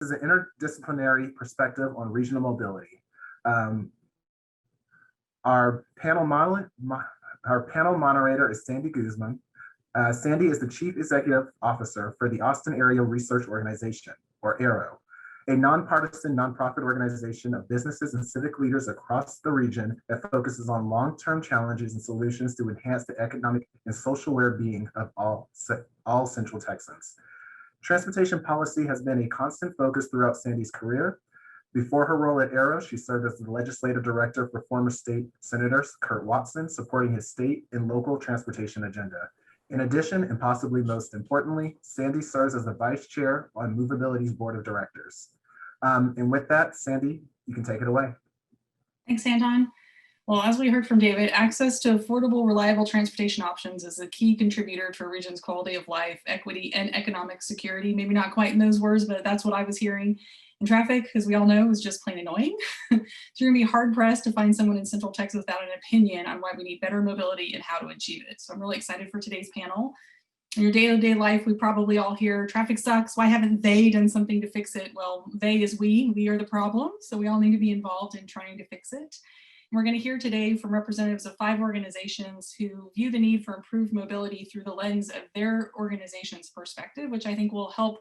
is an interdisciplinary perspective on regional mobility. Our panel moderator is Sandy Guzman. Sandy is the Chief Executive Officer for the Austin Area Research Organization, or ARO, a nonpartisan nonprofit organization of businesses and civic leaders across the region that focuses on long-term challenges and solutions to enhance the economic and social well-being of all Central Texans. Transportation policy has been a constant focus throughout Sandy's career. Before her role at ARO, she served as the legislative director for former state senator Kurt Watson, supporting his state and local transportation agenda. In addition, and possibly most importantly, Sandy serves as the vice chair on Movability's board of directors. And with that, Sandy, you can take it away. Thanks, Anton. Well, as we heard from David, access to affordable, reliable transportation options is a key contributor to a region's quality of life, equity, and economic security. Maybe not quite in those words, but that's what I was hearing. And traffic, as we all know, is just plain annoying. So you're gonna be hard pressed to find someone in Central Texas without an opinion on why we need better mobility and how to achieve it. So I'm really excited for today's panel. In your day-to-day life, we probably all hear traffic sucks. Why haven't they done something to fix it? Well, they is we are the problem. So we all need to be involved in trying to fix it. And we're going to hear today from representatives of 5 organizations who view the need for improved mobility through the lens of their organization's perspective, which I think will help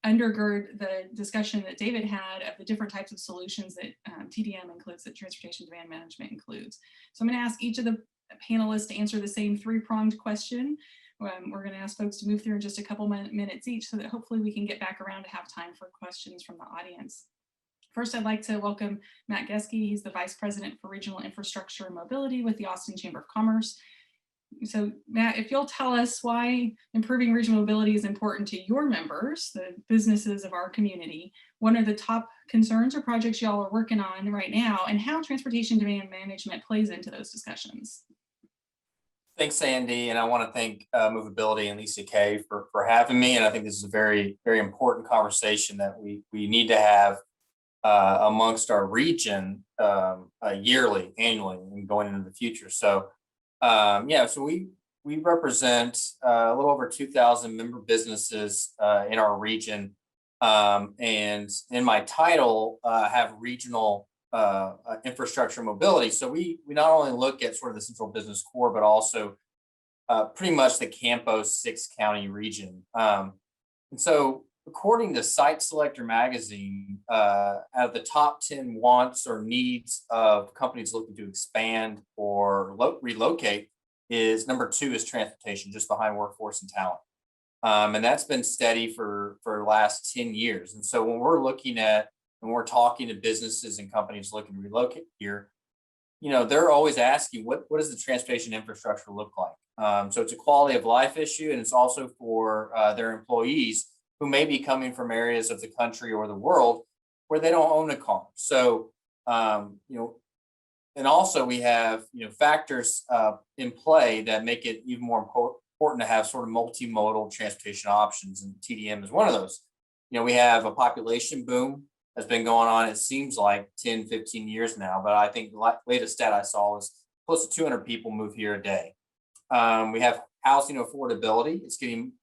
undergird the discussion that David had of the different types of solutions that TDM includes, that transportation demand management includes. So I'm going to ask each of the panelists to answer the same 3-pronged question. We're going to ask folks to move through in just a couple minutes each so that hopefully we can get back around to have time for questions from the audience. First, I'd like to welcome Matt Geske. He's the Vice President for Regional Infrastructure and Mobility with the Austin Chamber of Commerce. So Matt, if you'll tell us why improving regional mobility is important to your members, the businesses of our community, what are the top concerns or projects y'all are working on right now, and how transportation demand management plays into those discussions? Thanks, Sandy, and I want to thank Movability and Lisa Kay for having me. And I think this is a very, very important conversation that we need to have amongst our region annually, and going into the future. So so we represent a little over 2,000 member businesses in our region, and in my title have regional infrastructure mobility. So we not only look at sort of the central business core, but also pretty much the Campos 6-county region. And so according to Site Selector magazine, out of the top 10 wants or needs of companies looking to expand or relocate, is number 2 is transportation, just behind workforce and talent. And that's been steady for the last 10 years. And so when we're talking to businesses and companies looking to relocate here, they're always asking, what does the transportation infrastructure look like? So it's a quality of life issue, and it's also for their employees who may be coming from areas of the country or the world where they don't own a car. So, and also we have, factors in play that make it even more important to have sort of multimodal transportation options, and TDM is one of those. We have a population boom that's been going on, it seems like 10, 15 years now, but I think the latest stat I saw was close to 200 people move here a day. We have housing affordability. It's getting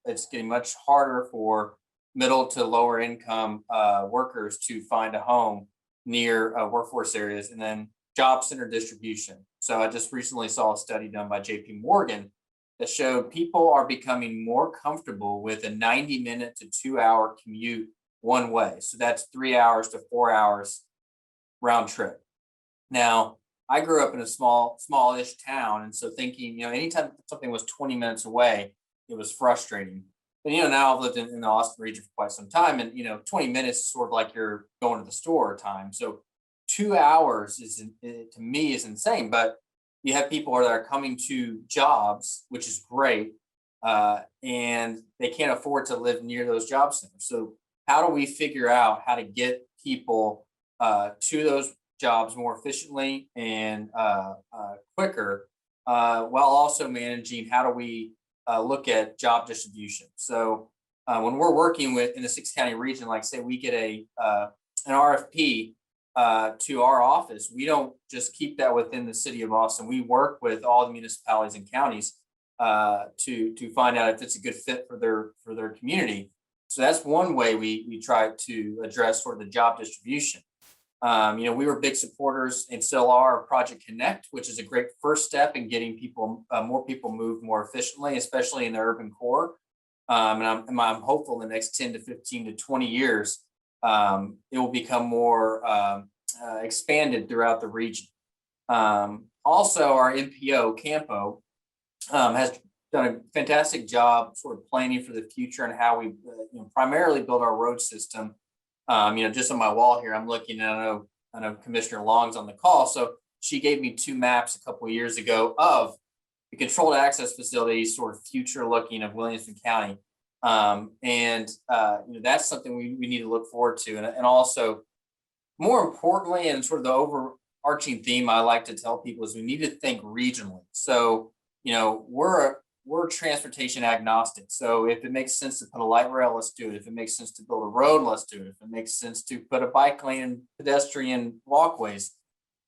much harder for middle to lower income workers to find a home near workforce areas, and then job center distribution. So I just recently saw a study done by JP Morgan that showed people are becoming more comfortable with a 90-minute to 2-hour commute one way. So that's 3 hours to 4 hours round trip. Now, I grew up in a smallish town. And so thinking, anytime something was 20 minutes away, it was frustrating. But, now I've lived in the Austin region for quite some time, and, 20 minutes is sort of like you're going to the store time. So 2 hours to me is insane, but you have people that are coming to jobs, which is great. And they can't afford to live near those job centers. So how do we figure out how to get people to those jobs more efficiently and quicker, while also managing how do we look at job distribution? So when we're working in the 6-county region, like say we get an RFP to our office, we don't just keep that within the city of Austin. We work with all the municipalities and counties to find out if it's a good fit for their community. So that's one way we try to address sort of the job distribution. We were big supporters and still are of Project Connect, which is a great first step in getting people, more people moved more efficiently, especially in the urban core. I'm hopeful in the next 10 to 15 to 20 years, it will become more expanded throughout the region. Also, our MPO, Campo, has done a fantastic job sort of planning for the future and how we primarily build our road system. Just on my wall here, I'm looking at, I know Commissioner Long's on the call. So she gave me 2 maps a couple of years ago of the controlled access facilities, sort of future looking of Williamson County. That's something we need to look forward to. And also, more importantly, and sort of the overarching theme I like to tell people is we need to think regionally. So, we're transportation agnostic. So if it makes sense to put a light rail, let's do it. If it makes sense to build a road, let's do it. If it makes sense to put a bike lane and pedestrian walkways,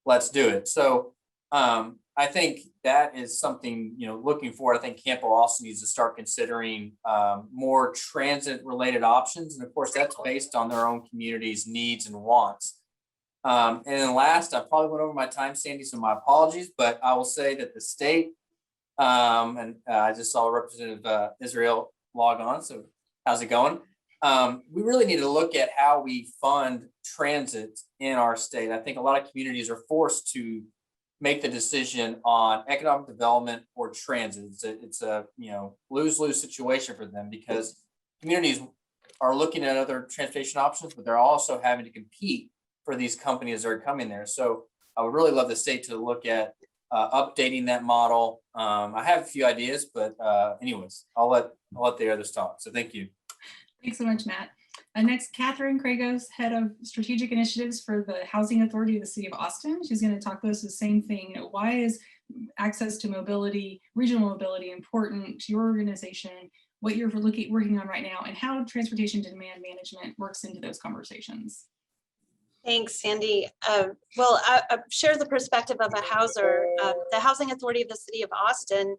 let's do it. So I think that is something, looking forward. I think Campo also needs to start considering more transit related options. And of course, that's based on their own community's needs and wants. And then last, I probably went over my time, Sandy, so my apologies, but I will say that the state, I just saw Representative Israel log on. So how's it going? We really need to look at how we fund transit in our state. I think a lot of communities are forced to make the decision on economic development or transit. It's a lose-lose situation for them because communities are looking at other transportation options, but they're also having to compete for these companies that are coming there. So I would really love the state to look at updating that model. I have a few ideas, but anyways, I'll let the others talk. So thank you. Thanks so much, Matt. Next, Catherine Kragos, Head of Strategic Initiatives for the Housing Authority of the City of Austin. She's going to talk to us the same thing. Why is access to mobility, regional mobility, important to your organization, what you're working on right now, and how transportation demand management works into those conversations? Thanks, Sandy. Well, I share the perspective of a houser. The Housing Authority of the City of Austin,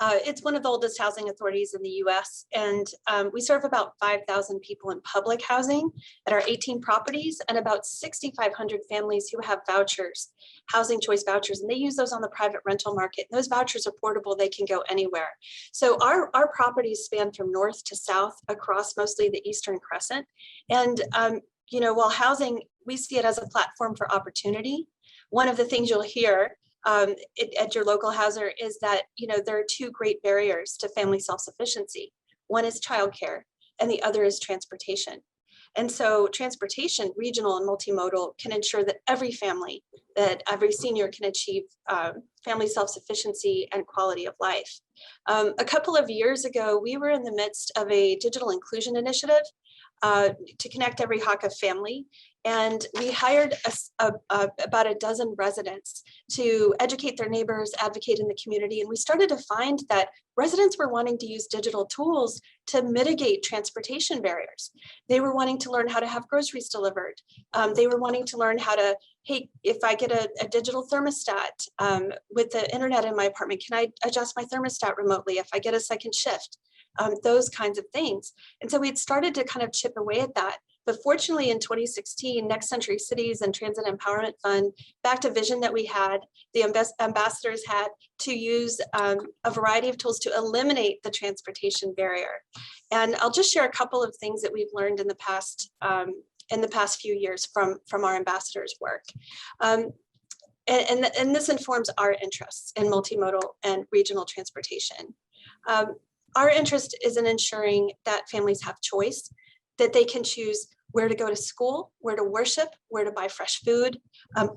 it's one of the oldest housing authorities in the US, and we serve about 5,000 people in public housing at our 18 properties and about 6,500 families who have vouchers, housing choice vouchers, and they use those on the private rental market. Those vouchers are portable, they can go anywhere. So our properties span from north to south across mostly the Eastern Crescent. And while housing, we see it as a platform for opportunity. One of the things you'll hear at your local houser is that, there are 2 great barriers to family self-sufficiency. One is childcare and the other is transportation. And so transportation, regional and multimodal, can ensure that every family, that every senior can achieve family self-sufficiency and quality of life. A couple of years ago, we were in the midst of a digital inclusion initiative to connect every Hakka family. And we hired about a dozen residents to educate their neighbors, advocate in the community. And we started to find that residents were wanting to use digital tools to mitigate transportation barriers. They were wanting to learn how to have groceries delivered. They were wanting to learn how to, hey, if I get a digital thermostat with the internet in my apartment, can I adjust my thermostat remotely if I get a second shift? Those kinds of things. And so we had started to kind of chip away at that. But fortunately, in 2016, Next Century Cities and Transit Empowerment Fund backed a vision that we had, the ambassadors had, to use a variety of tools to eliminate the transportation barrier. And I'll just share a couple of things that we've learned in the past few years from our ambassadors' work. And this informs our interests in multimodal and regional transportation. Our interest is in ensuring that families have choice, that they can choose where to go to school, where to worship, where to buy fresh food,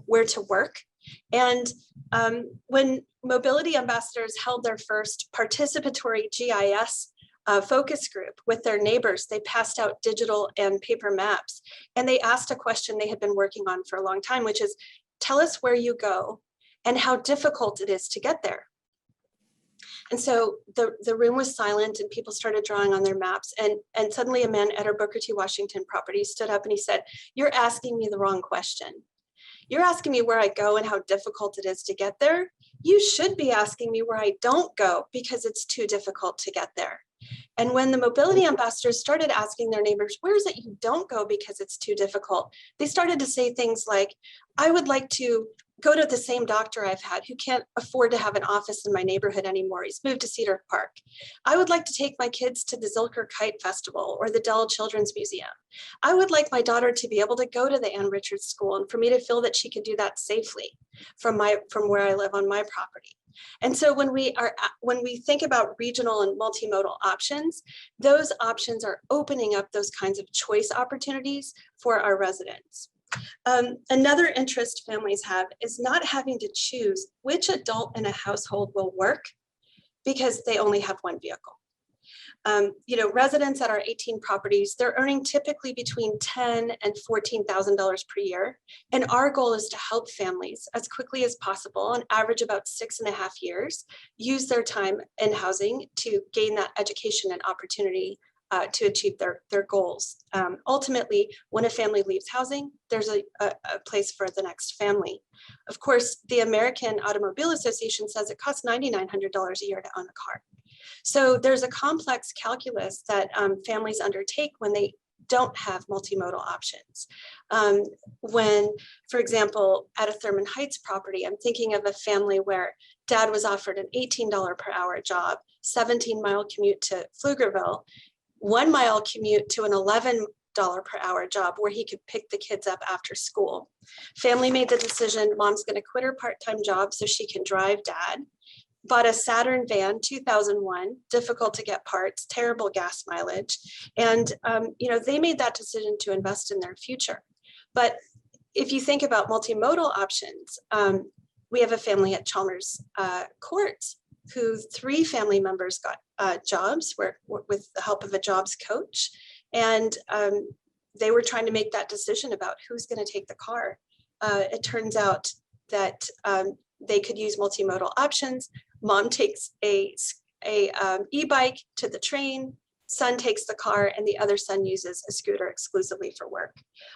where to work. And when mobility ambassadors held their first participatory GIS focus group with their neighbors, they passed out digital and paper maps. And they asked a question they had been working on for a long time, which is, tell us where you go and how difficult it is to get there. And so the room was silent and people started drawing on their maps. And suddenly a man at our Booker T. Washington property stood up and he said, "You're asking me the wrong question. You're asking me where I go and how difficult it is to get there. You should be asking me where I don't go because it's too difficult to get there." And when the mobility ambassadors started asking their neighbors, where is it you don't go because it's too difficult? They started to say things like, I would like to go to the same doctor I've had who can't afford to have an office in my neighborhood anymore. He's moved to Cedar Park. I would like to take my kids to the Zilker Kite Festival or the Dell Children's Museum. I would like my daughter to be able to go to the Ann Richards School and for me to feel that she could do that safely from where I live on my property. And so when we think about regional and multimodal options, those options are opening up those kinds of choice opportunities for our residents. Another interest families have is not having to choose which adult in a household will work because they only have one vehicle. Residents at our 18 properties, they're earning typically between $10,000 and $14,000 per year. And our goal is to help families as quickly as possible, on average about 6.5 years, use their time in housing to gain that education and opportunity to achieve their goals. Ultimately, when a family leaves housing, there's a place for the next family. Of course, the American Automobile Association says it costs $9,900 a year to own a car. So there's a complex calculus that families undertake when they don't have multimodal options. When, for example, at a Thurman Heights property, I'm thinking of a family where dad was offered an $18 per hour job, 17-mile commute to Pflugerville, 1-mile commute to an $11 per hour job where he could pick the kids up after school. Family made the decision, mom's going to quit her part-time job so she can drive dad. Bought a Saturn van, 2001, difficult to get parts, terrible gas mileage. And, they made that decision to invest in their future. But if you think about multimodal options, we have a family at Chalmers Courts who 3 family members got jobs with the help of a jobs coach. And they were trying to make that decision about who's going to take the car. It turns out that they could use multimodal options. Mom takes a e-bike to the train, son takes the car, and the other son uses a scooter exclusively for work.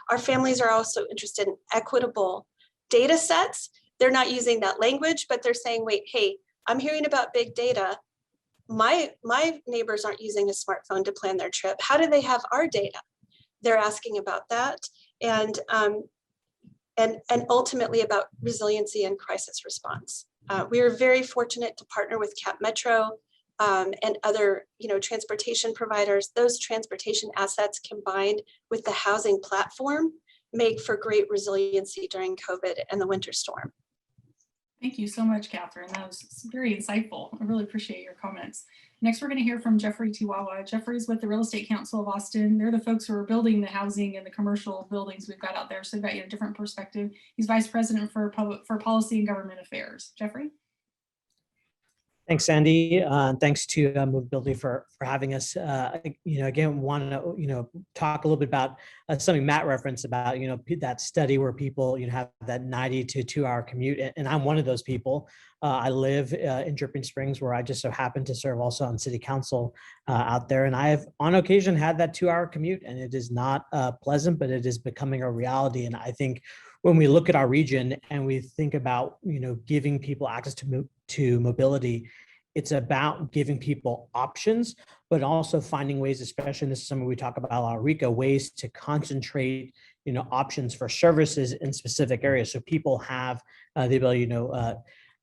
Our families are also interested in equitable data sets. They're not using that language, but they're saying, wait, hey, I'm hearing about big data. My neighbors aren't using a smartphone to plan their trip. How do they have our data? They're asking about that. And ultimately about resiliency and crisis response. We are very fortunate to partner with Cap Metro and other transportation providers. Those transportation assets combined with the housing platform make for great resiliency during COVID and the winter storm. Thank you so much, Catherine. That was very insightful. I really appreciate your comments. Next, we're going to hear from Jeffrey Tiwawa. Jeffrey's with the Real Estate Council of Austin. They're the folks who are building the housing and the commercial buildings we've got out there. So they've got a different perspective. He's Vice President for Policy and Government Affairs. Jeffrey? Thanks, Sandy. Thanks to Movability for having us. Again, want to talk a little bit about something Matt referenced about that study where people have that 90 to 2-hour commute, and I'm one of those people. I live in Dripping Springs, where I just so happen to serve also on City Council out there, and I have on occasion had that 2-hour commute, and it is not pleasant, but it is becoming a reality. And I think when we look at our region and we think about giving people access to mobility, it's about giving people options, but also finding ways, especially, and this is something we talk about a lot, RICA, ways to concentrate options for services in specific areas, so people have the ability.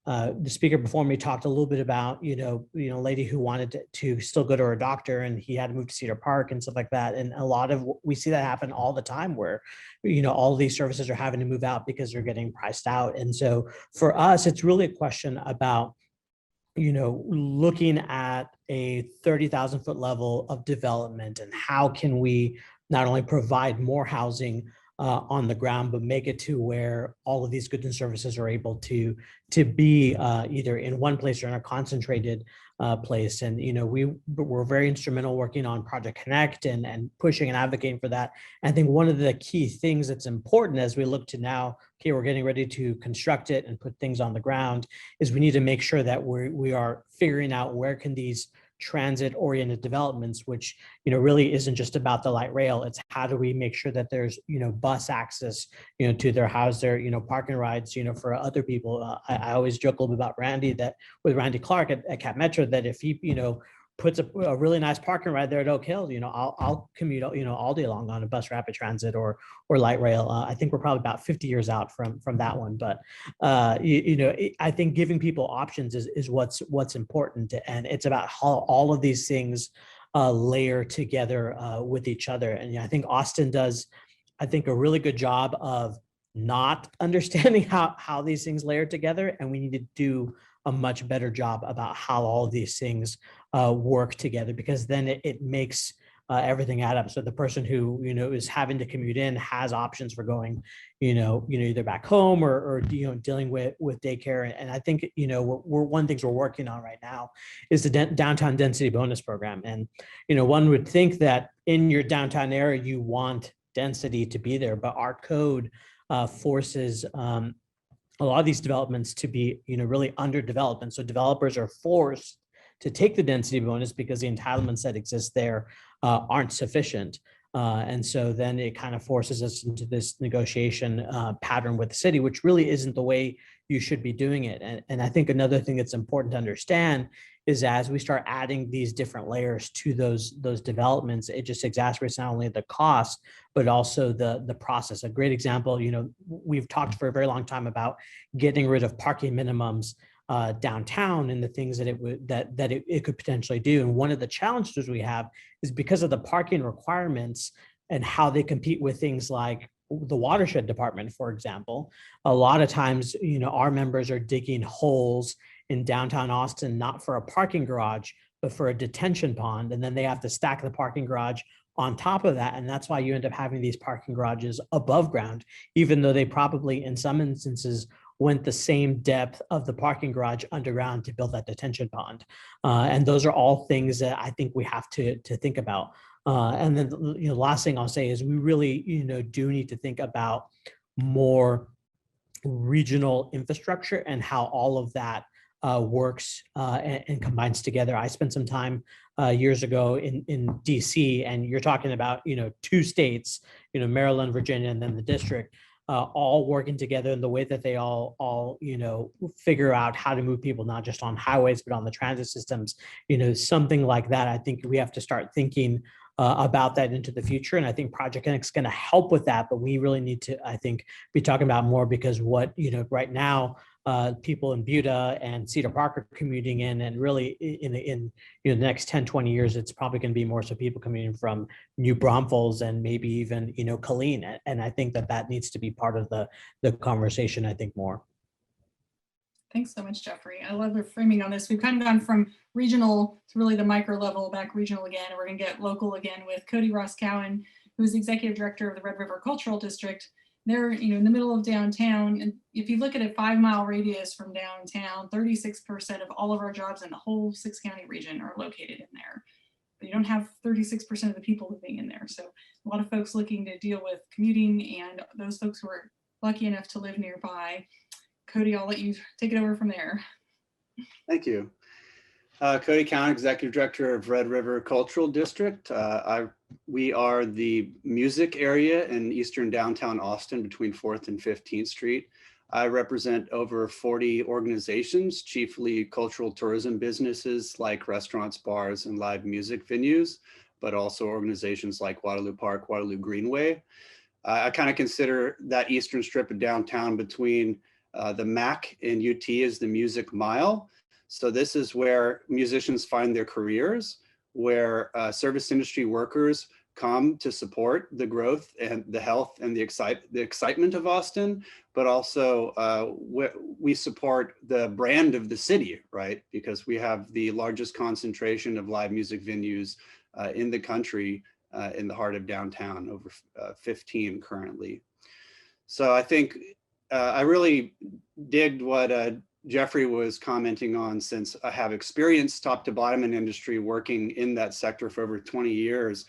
The speaker before me talked a little bit about a lady who wanted to still go to her doctor, and he had to move to Cedar Park and stuff like that. And a lot of we see that happen all the time, where all of these services are having to move out because they're getting priced out. And so for us, it's really a question about looking at a 30,000 foot level of development, and how can we not only provide more housing on the ground, but make it to where all of these goods and services are able to be either in one place or in a concentrated place. And we're very instrumental working on Project Connect and pushing and advocating for that. And I think one of the key things that's important as we look to now, okay, we're getting ready to construct it and put things on the ground, is we need to make sure that we are figuring out where can these transit-oriented developments, which really isn't just about the light rail. It's how do we make sure that there's bus access to their house, their parking rides for other people. I always joke a little bit about Randy, that with Randy Clark at Cap Metro, that if he puts a really nice parking right there at Oak Hill, I'll commute, all day long on a bus, rapid transit, or light rail. I think we're probably about 50 years out from that one, but I think giving people options is what's important, and it's about how all of these things layer together with each other. And I think Austin does, I think, a really good job of not understanding how these things layer together, and we need to do a much better job about how all of these things work together, because then it makes everything add up. So the person who is having to commute in has options for going, either back home or dealing with daycare. And I think we're one of the things we're working on right now is the downtown density bonus program. And one would think that in your downtown area you want density to be there, but our code forces a lot of these developments to be really underdeveloped, and so developers are forced to take the density bonus because the entitlements that exist there aren't sufficient. And so then it kind of forces us into this negotiation pattern with the city, which really isn't the way you should be doing it. And I think another thing that's important to understand is as we start adding these different layers to those developments, it just exacerbates not only the cost, but also the process. A great example, we've talked for a very long time about getting rid of parking minimums downtown and the things that it could potentially do. And one of the challenges we have is because of the parking requirements and how they compete with things like the watershed department, for example. A lot of times, our members are digging holes in downtown Austin, not for a parking garage, but for a detention pond. And then they have to stack the parking garage on top of that. And that's why you end up having these parking garages above ground, even though they probably, in some instances, went the same depth of the parking garage underground to build that detention pond. And those are all things that I think we have to think about. And then, the last thing I'll say is we really, do need to think about more regional infrastructure and how all of that works and combines together. I spent some time years ago in DC, and you're talking about, two states, Maryland, Virginia, and then the district, all working together in the way that they all figure out how to move people, not just on highways, but on the transit systems, something like that. I think we have to start thinking about that into the future. And I think Project Connect is going to help with that, but we really need to, I think, be talking about more, because what, right now, people in Buda and Cedar Park are commuting in, and really in the next 10, 20 years, it's probably going to be more so people commuting from New Braunfels and maybe even, Killeen. And I think that needs to be part of the conversation, I think, more. Thanks so much, Jeffrey. I love the framing on this. We've kind of gone from regional to really the micro level, back regional again, and we're going to get local again with Cody Ross-Cowan, who's executive director of the Red River Cultural District. They're in the middle of downtown, and if you look at a 5-mile radius from downtown, 36% of all of our jobs in the whole 6-county region are located in there. But you don't have 36% of the people living in there. So a lot of folks looking to deal with commuting, and those folks who are lucky enough to live nearby. Cody, I'll let you take it over from there. Thank you. Cody Cowan, Executive Director of Red River Cultural District. We are the music area in eastern downtown Austin between 4th and 15th Street. I represent over 40 organizations, chiefly cultural tourism businesses like restaurants, bars, and live music venues, but also organizations like Waterloo Park, Waterloo Greenway. I kind of consider that eastern strip of downtown between the MAC and UT is the Music Mile. So this is where musicians find their careers, where service industry workers come to support the growth and the health and the excitement of Austin, but also we support the brand of the city, right? Because we have the largest concentration of live music venues in the country in the heart of downtown, over 15 currently. So I think I really digged what Jeffrey was commenting on, since I have experience top to bottom in industry working in that sector for over 20 years.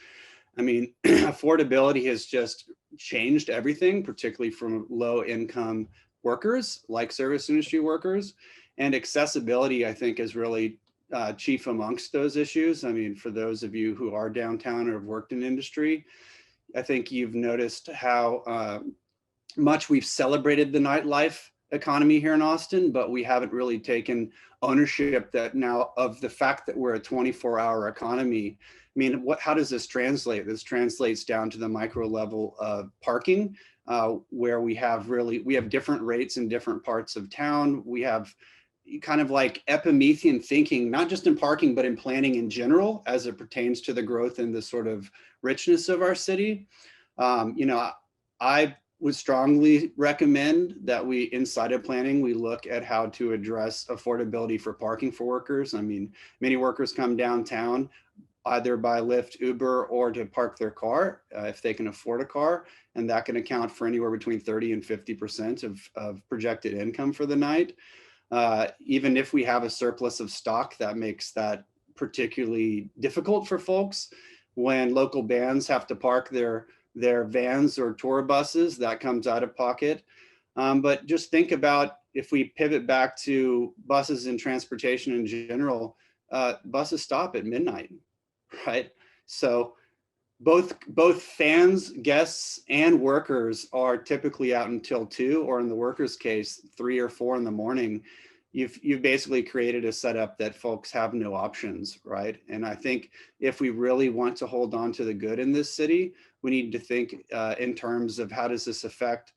I mean, affordability has just changed everything, particularly from low income workers like service industry workers. And accessibility, I think, is really chief amongst those issues. I mean, for those of you who are downtown or have worked in industry, I think you've noticed how much we've celebrated the nightlife economy here in Austin, but we haven't really taken ownership that now of the fact that we're a 24-hour economy. I mean, how does this translate? This translates down to the micro level of parking, where we have different rates in different parts of town. We have kind of like Epimethean thinking, not just in parking, but in planning in general, as it pertains to the growth and the sort of richness of our city. I would strongly recommend that inside of planning, we look at how to address affordability for parking for workers. I mean, many workers come downtown either by Lyft, Uber, or to park their car if they can afford a car. And that can account for anywhere between 30 and 50% of projected income for the night. Even if we have a surplus of stock, that makes that particularly difficult for folks. When local bands have to park their vans or tour buses, that comes out of pocket. But just think about, if we pivot back to buses and transportation in general, buses stop at midnight, right? So both fans, guests, and workers are typically out until 2, or in the workers' case, 3 or 4 in the morning. You've basically created a setup that folks have no options, right? And I think if we really want to hold on to the good in this city, we need to think in terms of how does this affect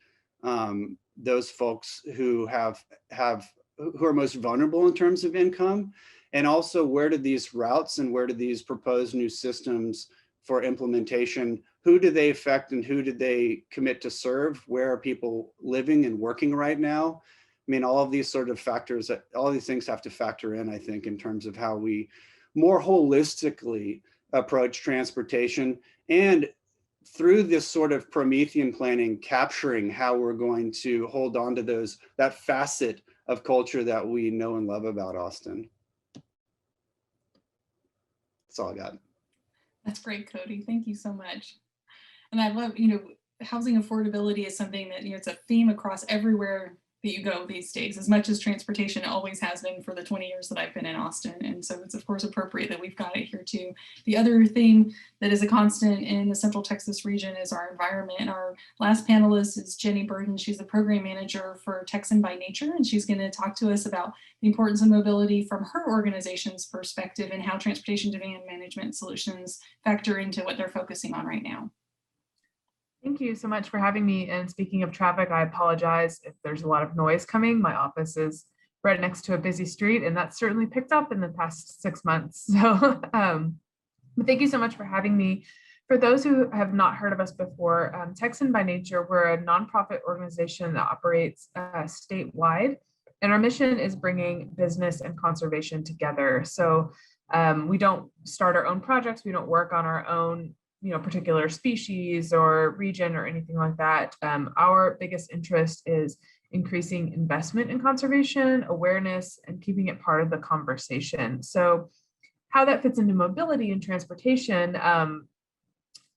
those folks who who are most vulnerable in terms of income, and also where do these routes and where do these proposed new systems for implementation, who do they affect and who do they commit to serve? Where are people living and working right now? I mean, all of these sort of factors, all of these things have to factor in, I think, in terms of how we more holistically approach transportation, and through this sort of Promethean planning, capturing how we're going to hold on to that facet of culture that we know and love about Austin. That's all I got. That's great, Cody. Thank you so much. And I love, housing affordability is something that, it's a theme across everywhere that you go these days, as much as transportation always has been for the 20 years that I've been in Austin. And so it's of course appropriate that we've got it here too. The other theme that is a constant in the Central Texas region is our environment. Our last panelist is Jenny Burden. She's the program manager for Texan by Nature, and she's going to talk to us about the importance of mobility from her organization's perspective and how transportation demand management solutions factor into what they're focusing on right now. Thank you so much for having me. And speaking of traffic, I apologize if there's a lot of noise coming. My office is right next to a busy street, and that's certainly picked up in the past 6 months. So but thank you so much for having me. For those who have not heard of us before, Texan by Nature, we're a nonprofit organization that operates statewide, and our mission is bringing business and conservation together. So we don't start our own projects. We don't work on our own particular species or region or anything like that. Our biggest interest is increasing investment in conservation, awareness, and keeping it part of the conversation. So how that fits into mobility and transportation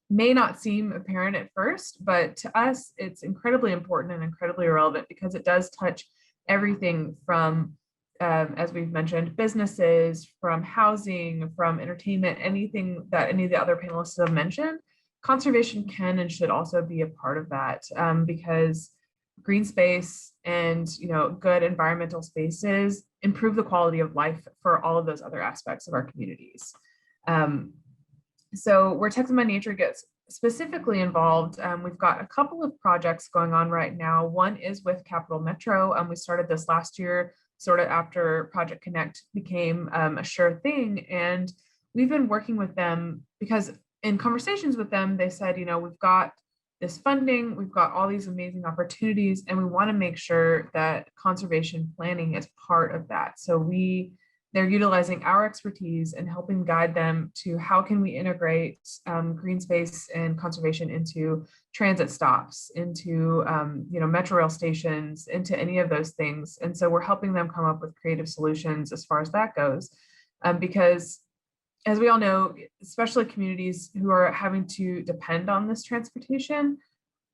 may not seem apparent at first, but to us, it's incredibly important and incredibly relevant because it does touch everything from as we've mentioned, businesses, from housing, from entertainment, anything that any of the other panelists have mentioned. Conservation can and should also be a part of that because green space and good environmental spaces improve the quality of life for all of those other aspects of our communities. So where Texan by Nature gets specifically involved, we've got a couple of projects going on right now. One is with Capital Metro. We started this last year, sort of after Project Connect became a sure thing. And we've been working with them because in conversations with them, they said, we've got this funding, we've got all these amazing opportunities, and we want to make sure that conservation planning is part of that. So they're utilizing our expertise and helping guide them to how can we integrate green space and conservation into transit stops, into metro rail stations, into any of those things. And so we're helping them come up with creative solutions as far as that goes, because as we all know, especially communities who are having to depend on this transportation,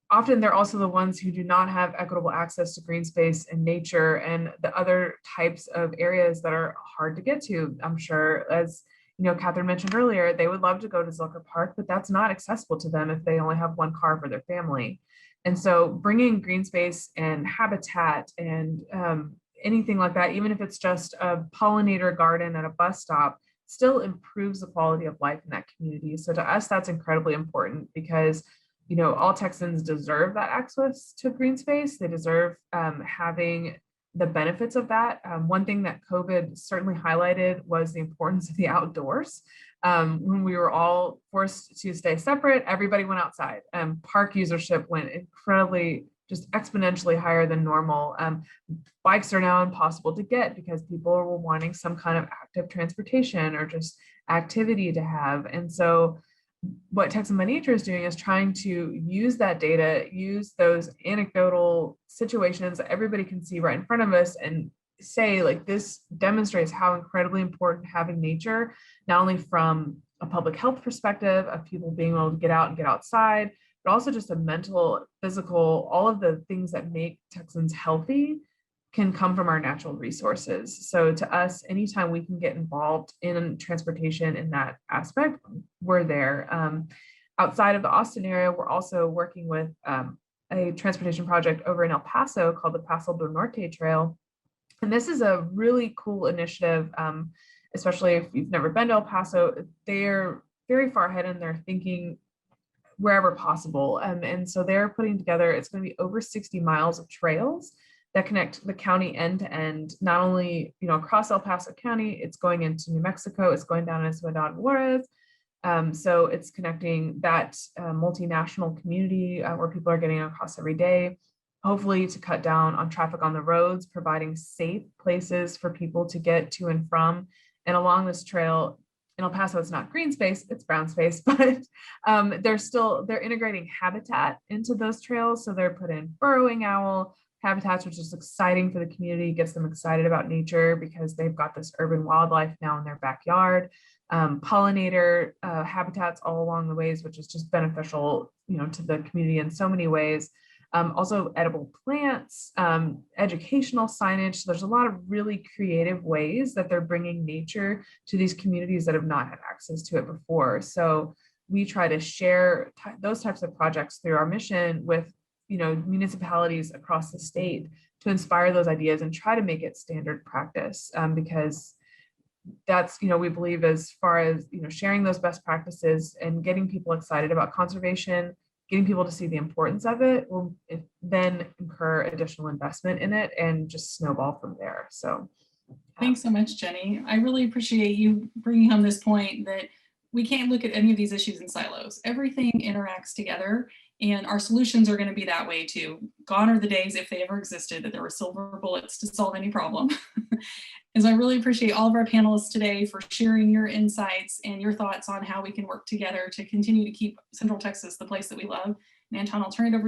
often they're also the ones who do not have equitable access to green space and nature and the other types of areas that are hard to get to. I'm sure, as Catherine mentioned earlier, they would love to go to Zilker Park, but that's not accessible to them if they only have one car for their family. And so bringing green space and habitat and anything like that, even if it's just a pollinator garden at a bus stop, still improves the quality of life in that community. So to us, that's incredibly important because, you know, all Texans deserve that access to green space. They deserve having the benefits of that. One thing that COVID certainly highlighted was the importance of the outdoors. When we were all forced to stay separate, everybody went outside. Park usership went incredibly, just exponentially higher than normal. Bikes are now impossible to get because people were wanting some kind of active transportation or just activity to have. And so what Texan by Nature is doing is trying to use that data, use those anecdotal situations that everybody can see right in front of us and say, like, this demonstrates how incredibly important having nature, not only from a public health perspective of people being able to get out and get outside, but also just a mental, physical, all of the things that make Texans healthy can come from our natural resources. So to us, anytime we can get involved in transportation in that aspect, we're there. Outside of the Austin area, we're also working with a transportation project over in El Paso called the Paso del Norte Trail. And this is a really cool initiative, especially if you've never been to El Paso. They're very far ahead in their thinking wherever possible. And so they're putting together, it's going to be over 60 miles of trails that connect the county end to end, not only, you know, across El Paso County, it's going into New Mexico, it's going down into Ciudad Juarez. So it's connecting that multinational community where people are getting across every day, hopefully to cut down on traffic on the roads, providing safe places for people to get to and from. And along this trail, in El Paso, it's not green space, it's brown space, but they're integrating habitat into those trails. So they're putting burrowing owl habitats, which is exciting for the community, gets them excited about nature because they've got this urban wildlife now in their backyard. Pollinator habitats all along the ways, which is just beneficial, you know, to the community in so many ways. Also edible plants, educational signage. So there's a lot of really creative ways that they're bringing nature to these communities that have not had access to it before. So we try to share those types of projects through our mission with, you know, municipalities across the state to inspire those ideas and try to make it standard practice, because that's, you know, we believe as far as, you know, sharing those best practices and getting people excited about conservation, getting people to see the importance of it will then incur additional investment in it and just snowball from there. So thanks so much, Jenny. I really appreciate you bringing home this point that we can't look at any of these issues in silos. Everything interacts together, and our solutions are going to be that way too. Gone are the days, if they ever existed, that there were silver bullets to solve any problem. And so I really appreciate all of our panelists today for sharing your insights and your thoughts on how we can work together to continue to keep Central Texas the place that we love. And Anton, I'll turn it over to you.